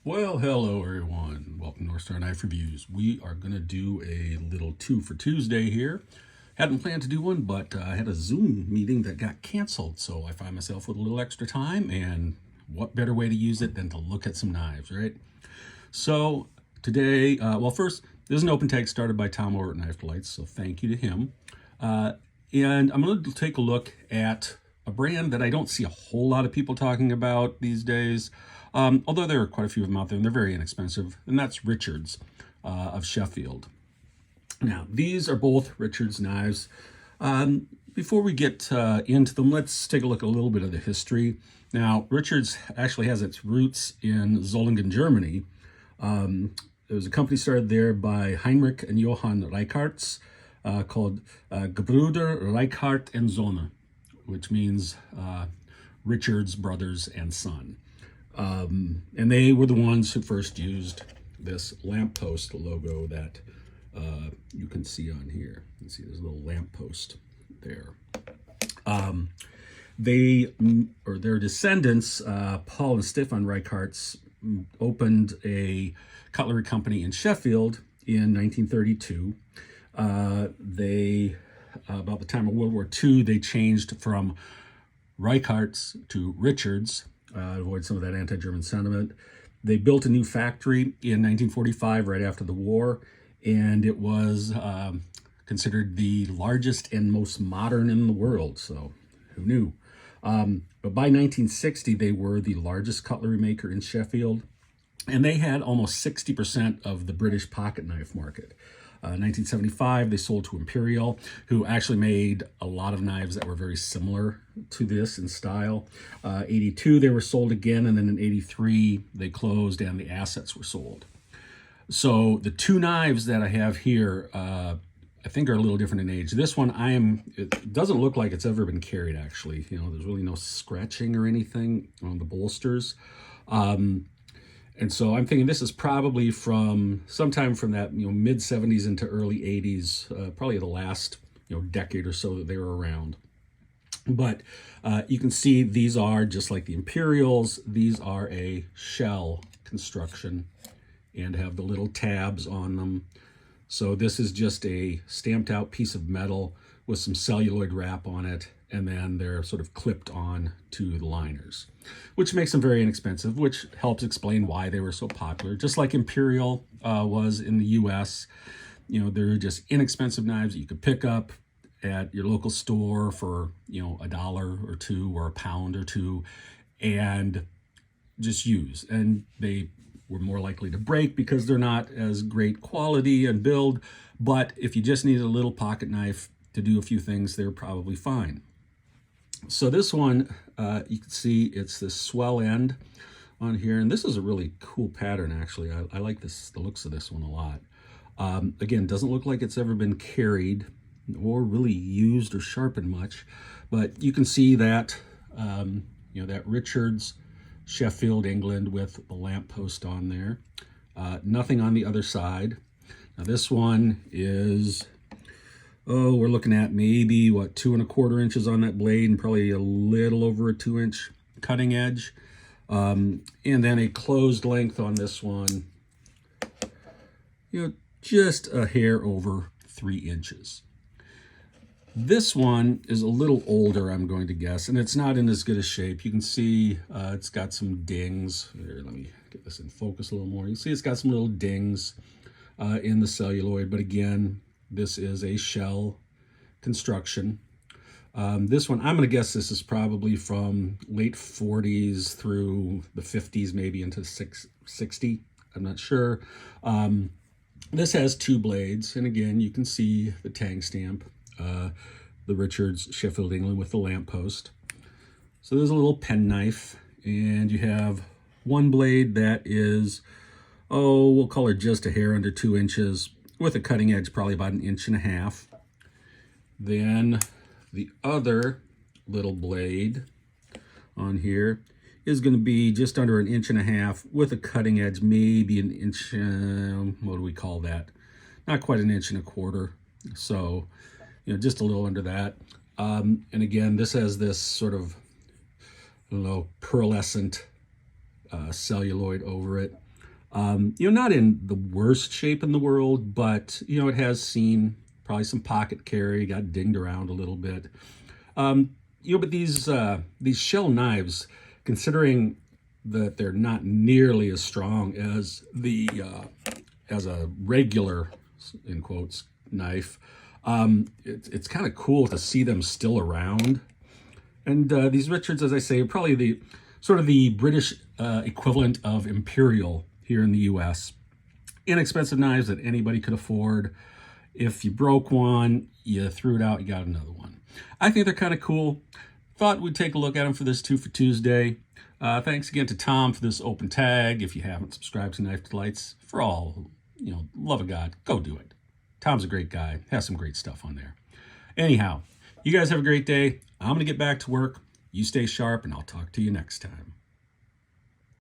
Well, hello everyone. Welcome to North Star Knife Reviews. We are going to do a little 2 for Tuesday here. Hadn't planned to do one, but I had a Zoom meeting that got canceled, so I find myself with a little extra time, and what better way to use it than to look at some knives, right? So today, first, there's an open tag started by Tom over at Knife Delights, so thank you to him. And I'm going to take a look at a brand that I don't see a whole lot of people talking about these days, although there are quite a few of them out there, and they're very inexpensive, and that's Richards of Sheffield. Now, these are both Richards knives. Before we get into them, let's take a look at a little bit of the history. Now, Richards actually has its roots in Solingen, Germany. There was a company started there by Heinrich and Johann Reichardt called Gebrüder Reichardt and Sohn, which means Richards, brothers, and son. And they were the ones who first used this lamppost logo that you can see on here. You can see there's a little lamppost there. Their descendants, Paul and Stefan Reichardt, opened a cutlery company in Sheffield in 1932. About the time of World War II, they changed from Reichardt's to Richards, avoid some of that anti-German sentiment. They built a new factory in 1945, right after the war, and it was considered the largest and most modern in the world, so who knew? But by 1960, they were the largest cutlery maker in Sheffield, and they had almost 60% of the British pocket knife market. 1975, they sold to Imperial, who actually made a lot of knives that were very similar to this in style. 82, they were sold again, and then in 83, they closed and the assets were sold. So the two knives that I have here, I think are a little different in age. This one, it doesn't look like it's ever been carried, actually. You know, there's really no scratching or anything on the bolsters. And so I'm thinking this is probably from sometime from that, mid 70s into early 80s, probably the last, decade or so that they were around. But you can see these are just like the Imperials. These are a shell construction and have the little tabs on them. So this is just a stamped out piece of metal with some celluloid wrap on it, and then they're sort of clipped on to the liners, which makes them very inexpensive, which helps explain why they were so popular. Just like Imperial was in the US, they're just inexpensive knives that you could pick up at your local store for, $1 or $2 or £1 or £2 and just use. And they were more likely to break because they're not as great quality and build, but if you just need a little pocket knife to do a few things, they're probably fine. So this one, you can see it's this swell end on here, and this is a really cool pattern, actually. I like the looks of this one a lot. Again, doesn't look like it's ever been carried or really used or sharpened much, but you can see that, that Richards, Sheffield, England, with the lamppost on there. Nothing on the other side. Now this one is, we're looking at maybe, 2¼ inches on that blade and probably a little over a 2-inch cutting edge. And then a closed length on this one, just a hair over 3 inches. This one is a little older, I'm going to guess, and it's not in as good a shape. You can see it's got some dings. Here, let me get this in focus a little more. You see it's got some little dings in the celluloid, but again, this is a shell construction. This one, I'm going to guess this is probably from late 40s through the 50s, maybe into 60. I'm not sure. This has 2 blades, and again, you can see the tang stamp, the Richards, Sheffield, England, with the lamppost. So there's a little penknife, and you have one blade that is, we'll call it just a hair under 2 inches, with a cutting edge probably about 1.5 inches. Then the other little blade on here is going to be just under 1.5 inches with a cutting edge, maybe 1 inch, what do we call that? Not quite 1.25 inches. So, just a little under that. And again, this has this sort of, pearlescent celluloid over it. Not in the worst shape in the world, but, it has seen probably some pocket carry, got dinged around a little bit. But these shell knives, considering that they're not nearly as strong as as a regular, in quotes, knife, it's kind of cool to see them still around. And these Richards, as I say, are probably the sort of the British equivalent of Imperial here in the U.S. Inexpensive knives that anybody could afford. If you broke one, you threw it out, you got another one. I think they're kind of cool. Thought we'd take a look at them for this 2 for Tuesday. Thanks again to Tom for this open tag. If you haven't subscribed to Knife Delights, for all, love of God, go do it. Tom's a great guy, has some great stuff on there. Anyhow, you guys have a great day. I'm going to get back to work. You stay sharp, and I'll talk to you next time.